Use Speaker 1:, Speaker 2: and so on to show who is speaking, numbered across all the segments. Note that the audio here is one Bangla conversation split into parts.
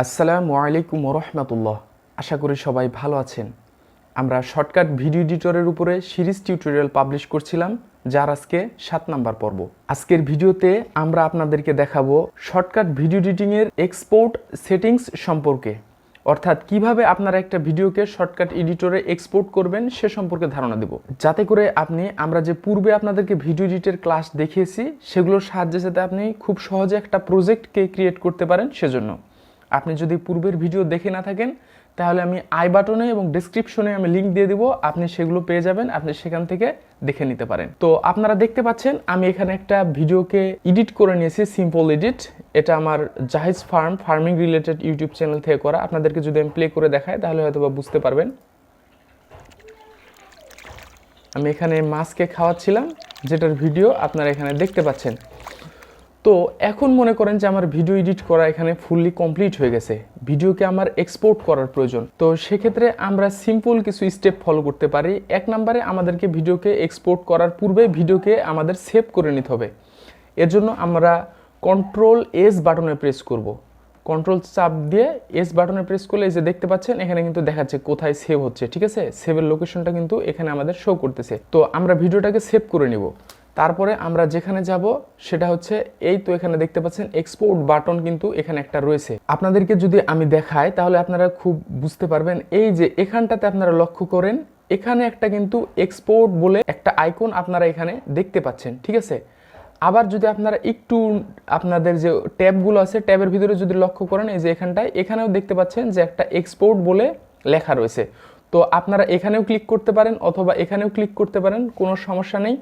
Speaker 1: আসসালামু আলাইকুম ওরহমাতুল্লাহ। আশা করি সবাই ভালো আছেন। আমরা শর্টকাট ভিডিও এডিটরের উপরে সিরিজ টিউটোরিয়াল পাবলিশ করছিলাম, যার আজকে 7 নাম্বার পর্ব। আজকের ভিডিওতে আমরা আপনাদেরকে দেখাবো শর্টকাট ভিডিও এডিটিংয়ের এক্সপোর্ট সেটিংস সম্পর্কে, অর্থাৎ কিভাবে আপনারা একটা ভিডিওকে শর্টকাট এডিটরে এক্সপোর্ট করবেন সে সম্পর্কে ধারণা দেব, যাতে করে আমরা যে পূর্বে আপনাদেরকে ভিডিও এডিটের ক্লাস দেখিয়েছি সেগুলোর সাহায্যে যাতে আপনি খুব সহজে একটা প্রজেক্টকে ক্রিয়েট করতে পারেন। সেজন্য আপনি যদি পূর্বের ভিডিও দেখে না থাকেন তাহলে আমি আই বাটনে এবং ডেসক্রিপশনে আমি লিঙ্ক দিয়ে দিব, আপনি সেগুলো পেয়ে যাবেন, আপনি সেখান থেকে দেখে নিতে পারেন। তো আপনারা দেখতে পাচ্ছেন আমি এখানে একটা ভিডিওকে এডিট করে নিয়েছি, সিম্পল এডিট। এটা আমার জাহিজ ফার্মিং রিলেটেড ইউটিউব চ্যানেল থেকে করা। আপনাদেরকে যদি আমি প্লে করে দেখাই তাহলে হয়তো বা বুঝতে পারবেন। আমি এখানে মাছকে খাওয়াচ্ছিলাম, যেটার ভিডিও আপনারা এখানে দেখতে পাচ্ছেন। তো এখন মনে করেন যে আমার ভিডিও এডিট করা এখানে ফুললি কমপ্লিট হয়ে গেছে, ভিডিওকে আমার এক্সপোর্ট করার প্রয়োজন। তো সেক্ষেত্রে আমরা সিম্পল কিছু স্টেপ ফলো করতে পারি। এক নম্বরে আমাদেরকে ভিডিওকে এক্সপোর্ট করার পূর্বে ভিডিওকে আমাদের সেভ করে নিতে হবে। এর জন্য আমরা কন্ট্রোল এস বাটনে প্রেস করব। কন্ট্রোল চাপ দিয়ে এস বাটনে প্রেস করলে এই যে দেখতে পাচ্ছেন এখানে কিন্তু দেখাচ্ছে কোথায় সেভ হচ্ছে, ঠিক আছে? সেভের লোকেশনটা কিন্তু এখানে আমাদের শো করতেছে। তো আমরা ভিডিওটাকে সেভ করে নিব। তারপরে আমরা যেখানে যাব সেটা হচ্ছে এই তো এখানে দেখতে পাচ্ছেন এক্সপোর্ট বাটন কিন্তু এখানে একটা রয়েছে। আপনাদেরকে যদি আমি দেখাই তাহলে আপনারা খুব বুঝতে পারবেন। এই যে এখানটাতে আপনারা লক্ষ্য করেন, এখানে একটা কিন্তু এক্সপোর্ট বলে একটা আইকন আপনারা এখানে দেখতে পাচ্ছেন, ঠিক আছে? আবার যদি আপনারা একটু আপনাদের যে ট্যাবগুলো আছে ট্যাবের ভিতরে যদি লক্ষ্য করেন, এই যে এখানটায় এখানেও দেখতে পাচ্ছেন যে একটা এক্সপোর্ট বলে লেখা রয়েছে। তো আপনারা এখানেও ক্লিক করতে পারেন অথবা এখানেও ক্লিক করতে পারেন, কোনো সমস্যা নেই।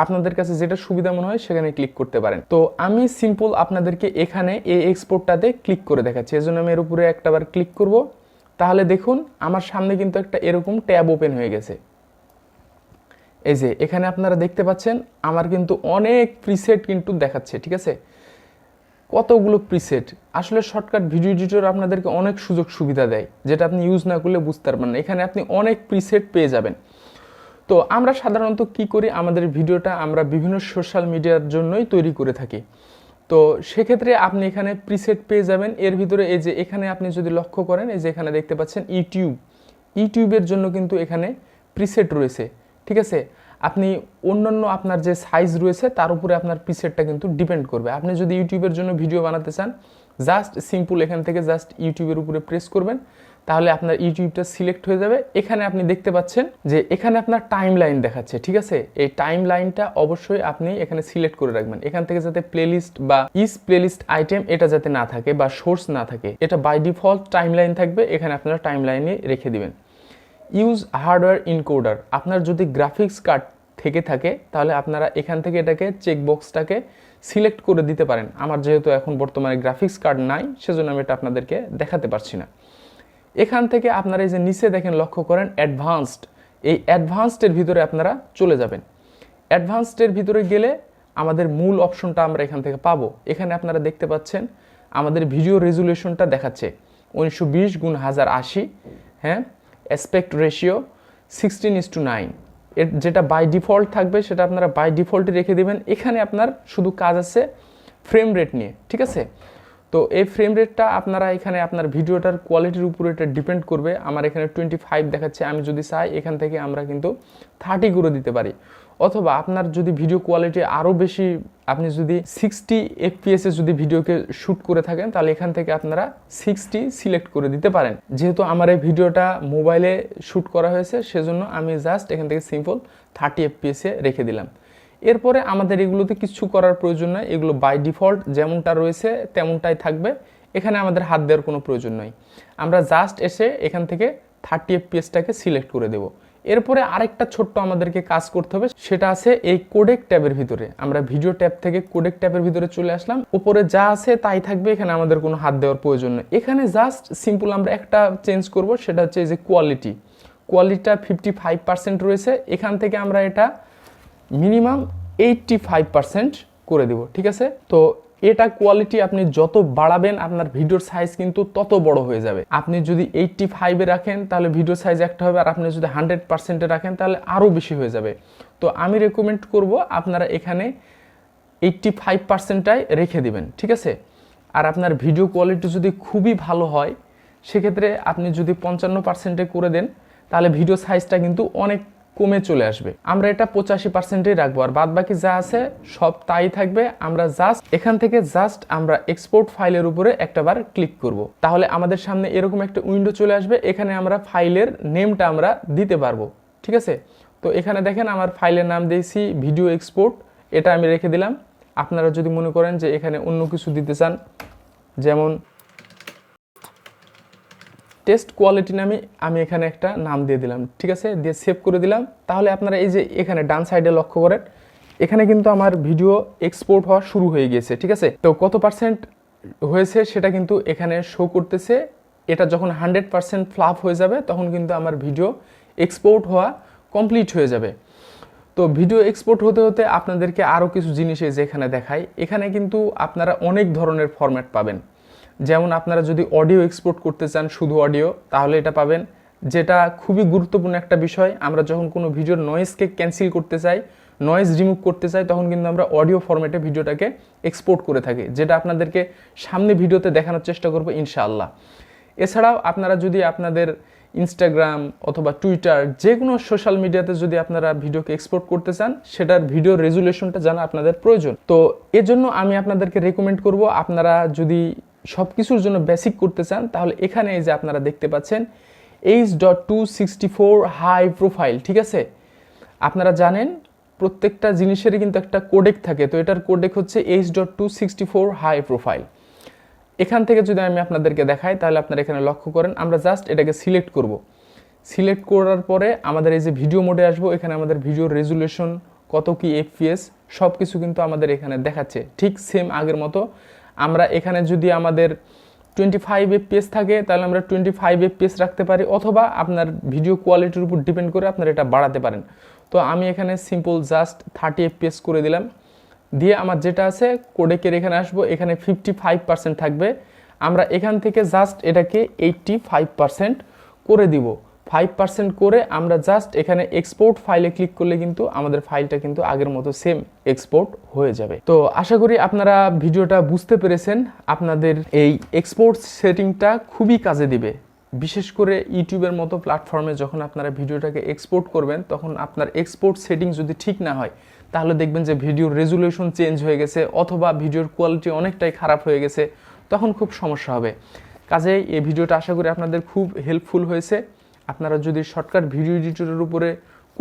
Speaker 1: আপনাদের কাছে যেটা সুবিধা মনে হয় সেখানে ক্লিক করতে পারেন। তো আমি সিম্পল আপনাদেরকে এখানে এই এক্সপোর্টটাতে ক্লিক করে দেখাচ্ছি। এর জন্য আমি এর উপরে একটাবার ক্লিক করব। তাহলে দেখুন আমার সামনে কিন্তু একটা এরকম ট্যাব ওপেন হয়ে গেছে। এই যে এখানে আপনারা দেখতে পাচ্ছেন আমার কিন্তু অনেক প্রিসেট কিন্তু দেখাচ্ছে, ঠিক আছে? কতগুলো প্রিসেট। আসলে শর্টকাট ভিডিও এডিটর আপনাদেরকে অনেক সুযোগ সুবিধা দেয়, যেটা আপনি ইউজ না করলে বুঝতে পারবেন না। এখানে আপনি অনেক প্রিসেট পেয়ে যাবেন। তো আমরা সাধারণত কি করি, আমাদের ভিডিওটা আমরা বিভিন্ন সোশ্যাল মিডিয়ার জন্যই তৈরি করে থাকি। তো সেক্ষেত্রে আপনি এখানে প্রিসেট পেয়ে যাবেন। এর ভিতরে এই যে এখানে আপনি যদি লক্ষ্য করেন, এই যে এখানে দেখতে পাচ্ছেন ইউটিউবের জন্য কিন্তু এখানে প্রিসেট রয়েছে, ঠিক আছে? আপনি অন্যান্য আপনার যে সাইজ রয়েছে তার উপরে আপনার প্রিসেটটা কিন্তু ডিপেন্ড করবে। আপনি যদি ইউটিউবের জন্য ভিডিও বানাতে চান, জাস্ট সিম্পল এখান থেকে জাস্ট ইউটিউবের উপরে প্রেস করবেন, তাহলে আপনার ইউটিউবটা সিলেক্ট হয়ে যাবে। এখানে আপনি দেখতে পাচ্ছেন যে এখানে আপনার টাইম লাইন দেখাচ্ছে, ঠিক আছে? এই টাইম লাইনটা অবশ্যই আপনি এখানে সিলেক্ট করে রাখবেন। এখান থেকে যাতে প্লেলিস্ট বা প্লেলিস্ট আইটেম এটা যাতে না থাকে বা সোর্স না থাকে, এটা বাই ডিফল্ট টাইম লাইন থাকবে। এখানে আপনারা টাইম লাইনে রেখে দিবেন। ইউজ হার্ডওয়্যার ইনকোডার, আপনার যদি গ্রাফিক্স কার্ড থেকে থাকে তাহলে আপনারা এখান থেকে এটাকে চেকবক্সটাকে সিলেক্ট করে দিতে পারেন। আমার যেহেতু এখন বর্তমানে গ্রাফিক্স কার্ড নাই, সেজন্য আমি এটা আপনাদেরকে দেখাতে পারছি না। এখান থেকে আপনারা এই যে নিচে দেখেন লক্ষ্য করেন অ্যাডভান্সড, এই অ্যাডভান্সডের ভিতরে আপনারা চলে যাবেন। অ্যাডভান্সডের ভিতরে গেলে আমাদের মূল অপশনটা আমরা এখান থেকে পাবো। এখানে আপনারা দেখতে পাচ্ছেন আমাদের ভিডিও রেজুলেশনটা দেখাচ্ছে 1920x1080, হ্যাঁ, অ্যাসপেক্ট রেশিও 16:9। এর যেটা বাই ডিফল্ট থাকবে সেটা আপনারা বাই ডিফল্টে রেখে দেবেন। এখানে আপনার শুধু কাজ আছে ফ্রেম রেট নিয়ে, ঠিক আছে? তো এই ফ্রেম রেটটা আপনারা এখানে আপনার ভিডিওটার কোয়ালিটির উপরে এটা ডিপেন্ড করবে। আমার এখানে 25 দেখাচ্ছে, আমি যদি চাই এখান থেকে আমরা কিন্তু 30 করে দিতে পারি। অথবা আপনার যদি ভিডিও কোয়ালিটি আরও বেশি, আপনি যদি 60 FPS যদি ভিডিওকে শ্যুট করে থাকেন তাহলে এখান থেকে আপনারা 60 সিলেক্ট করে দিতে পারেন। যেহেতু আমার এই ভিডিওটা মোবাইলে শ্যুট করা হয়েছে সেজন্য আমি জাস্ট এখান থেকে সিম্পল 30 FPS রেখে দিলাম। এরপরে আমাদের এগুলোতে কিছু করার প্রয়োজন নয়, এগুলো বাই ডিফল্ট যেমনটা রয়েছে তেমনটাই থাকবে। এখানে আমাদের হাত দেওয়ার কোনো প্রয়োজন নয়। আমরা জাস্ট এসে এখান থেকে 30 FPSটাকে সিলেক্ট করে দেব। এরপরে আরেকটা ছোট্ট আমাদেরকে কাজ করতে হবে, সেটা আছে এই কোডেক ট্যাবের ভিতরে। আমরা ভিডিও ট্যাব থেকে কোডেক ট্যাবের ভিতরে চলে আসলাম। উপরে যা আছে তাই থাকবে, এখানে আমাদের কোনো হাত দেওয়ার প্রয়োজন নেই। এখানে জাস্ট সিম্পল আমরা একটা চেঞ্জ করব, সেটা হচ্ছে যে কোয়ালিটিটা 55% রয়েছে। এখান থেকে আমরা এটা মিনিমাম 85% করে দেব, ঠিক আছে? তো এটা কোয়ালিটি আপনি যত বাড়াবেন আপনার ভিডিওর সাইজ কিন্তু তত বড় হয়ে যাবে। আপনি যদি 85-এ রাখেন তাহলে ভিডিও সাইজ একটা হবে, আর আপনি যদি 100%-এ রাখেন তাহলে আরও বেশি হয়ে যাবে। তো আমি রেকমেন্ড করব আপনারা এখানে 85%টাই রেখে দিবেন, ঠিক আছে? আর আপনার ভিডিও কোয়ালিটি যদি খুবই ভালো হয় সেক্ষেত্রে আপনি যদি 55%-এ করে দেন তাহলে ভিডিও সাইজটা কিন্তু অনেক কমে চলে আসবে। আমরা এটা 85%-এই রাখবো, আর বাদ বাকি যা আছে সব তাই থাকবে। আমরা জাস্ট এখান থেকে আমরা এক্সপোর্ট ফাইলের উপরে একটাবার ক্লিক করব, তাহলে আমাদের সামনে এরকম একটা উইন্ডো চলে আসবে। এখানে আমরা ফাইলের নেমটা আমরা দিতে পারবো, ঠিক আছে। তো এখানে দেখেন আমার ফাইলের নাম দিয়েছি ভিডিও এক্সপোর্ট, এটা আমি রেখে দিলাম। আপনারা যদি মনে করেন যে এখানে অন্য কিছু দিতে চান, যেমন টেস্ট কোয়ালিটি নামে আমি এখানে একটা নাম দিয়ে দিলাম, ঠিক আছে, দিয়ে সেভ করে দিলাম। তাহলে আপনারা এই যে এখানে ডান সাইডে লক্ষ্য করেন, এখানে কিন্তু আমার ভিডিও এক্সপোর্ট হওয়া শুরু হয়ে গিয়েছে, ঠিক আছে। তো কত পার্সেন্ট হয়েছে সেটা কিন্তু এখানে শো করতেছে। এটা যখন 100% ফ্লাপ হয়ে যাবে তখন কিন্তু আমার ভিডিও এক্সপোর্ট হওয়া কমপ্লিট হয়ে যাবে। তো ভিডিও এক্সপোর্ট হতে হতে আপনাদেরকে আরও কিছু জিনিস এই যে এখানে দেখাই। এখানে কিন্তু আপনারা অনেক ধরনের ফরম্যাট পাবেন। যেমন আপনারা যদি অডিও এক্সপোর্ট করতে চান, শুধু অডিও, তাহলে এটা পাবেন। যেটা খুবই গুরুত্বপূর্ণ একটা বিষয়, আমরা যখন কোনো ভিডিওর নয়েজকে ক্যান্সেল করতে চাই, নয়েজ রিমুভ করতে চাই, তখন কিন্তু আমরা অডিও ফরম্যাটে ভিডিওটাকে এক্সপোর্ট করে থাকি, যেটা আপনাদেরকে সামনে ভিডিওতে দেখানোর চেষ্টা করবো ইনশাআল্লাহ। এছাড়াও আপনারা যদি আপনাদের ইনস্টাগ্রাম অথবা টুইটার যে কোনো সোশ্যাল মিডিয়াতে যদি আপনারা ভিডিওকে এক্সপোর্ট করতে চান, সেটার ভিডিও রেজুলেশনটা জানা আপনাদের প্রয়োজন। তো এজন্য আমি আপনাদেরকে রেকমেন্ড করব, আপনারা যদি সব কিছুর জন্য বেসিক করতে চান তাহলে এখানে এই যে আপনারা দেখতে পাচ্ছেন H.264 হাই প্রোফাইল, ঠিক আছে। আপনারা জানেন প্রত্যেকটা জিনিসেরই কিন্তু একটা কোডেক থাকে, তো এটার কোডেক হচ্ছে H.264 হাই প্রোফাইল। এখান থেকে যদি আমি আপনাদেরকে দেখাই তাহলে আপনারা এখানে লক্ষ্য করেন, আমরা জাস্ট এটাকে সিলেক্ট করব। সিলেক্ট করার পরে আমাদের এই যে ভিডিও মোডে আসবো, এখানে আমাদের ভিডিও রেজুলেশন কত কি FPS সব কিছু কিন্তু আমাদের এখানে দেখাচ্ছে, ঠিক সেম আগের মতো। আমরা এখানে যদি আমাদের 25 FPS থাকে তাহলে আমরা 25 FPS রাখতে পারি, অথবা আপনার ভিডিও কোয়ালিটির উপর ডিপেন্ড করে আপনারা এটা বাড়াতে পারেন। তো আমি এখানে সিম্পল জাস্ট 30 FPS করে দিলাম, দিয়ে আমার যেটা আছে কোডেকের এখানে আসবো, এখানে 55% থাকবে। আমরা এখান থেকে জাস্ট এটাকে 85% করে দিব। 5% করে আমরা জাস্ট এখানে এক্সপোর্ট ফাইলে ক্লিক করলে কিন্তু আমাদের ফাইলটা কিন্তু আগের মতো সেম এক্সপোর্ট হয়ে যাবে। তো আশা করি আপনারা ভিডিওটা বুঝতে পেরেছেন। আপনাদের এই এক্সপোর্ট সেটিংটা খুবই কাজে দিবে, বিশেষ করে ইউটিউবের মতো প্ল্যাটফর্মে যখন আপনারা ভিডিওটাকে এক্সপোর্ট করবেন, তখন আপনার এক্সপোর্ট সেটিং যদি ঠিক না হয় তাহলে দেখবেন যে ভিডিওর রেজুলেশন চেঞ্জ হয়ে গেছে, অথবা ভিডিওর কোয়ালিটি অনেকটাই খারাপ হয়ে গেছে, তখন খুব সমস্যা হবে। কাজেই এই ভিডিওটা আশা করি আপনাদের খুব হেল্পফুল হয়েছে। আপনারা যদি শর্টকাট ভিডিও এডিটরের উপরে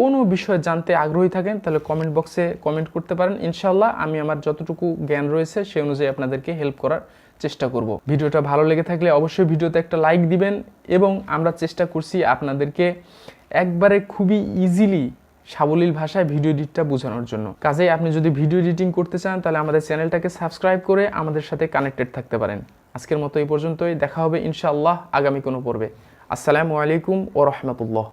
Speaker 1: কোনো বিষয় জানতে আগ্রহী থাকেন তাহলে কমেন্ট বক্সে কমেন্ট করতে পারেন। ইনশাআল্লাহ আমি আমার যতটুকু জ্ঞান রয়েছে সেই অনুযায়ী আপনাদেরকে হেল্প করার চেষ্টা করব। ভিডিওটা ভালো লেগে থাকলে অবশ্যই ভিডিওতে একটা লাইক দিবেন, এবং আমরা চেষ্টা করছি আপনাদেরকে একবারে খুবই ইজিলি সাবলীল ভাষায় ভিডিও এডিটটা বোঝানোর জন্য। কাজেই আপনি যদি ভিডিও এডিটিং করতে চান তাহলে আমাদের চ্যানেলটাকে সাবস্ক্রাইব করে আমাদের সাথে কানেক্টেড থাকতে পারেন। আজকের মতো এই পর্যন্তই, দেখা হবে ইনশাআল্লাহ আগামী কোনো পর্বে। আসসালামু আলাইকুম ওয়া রাহমাতুল্লাহ।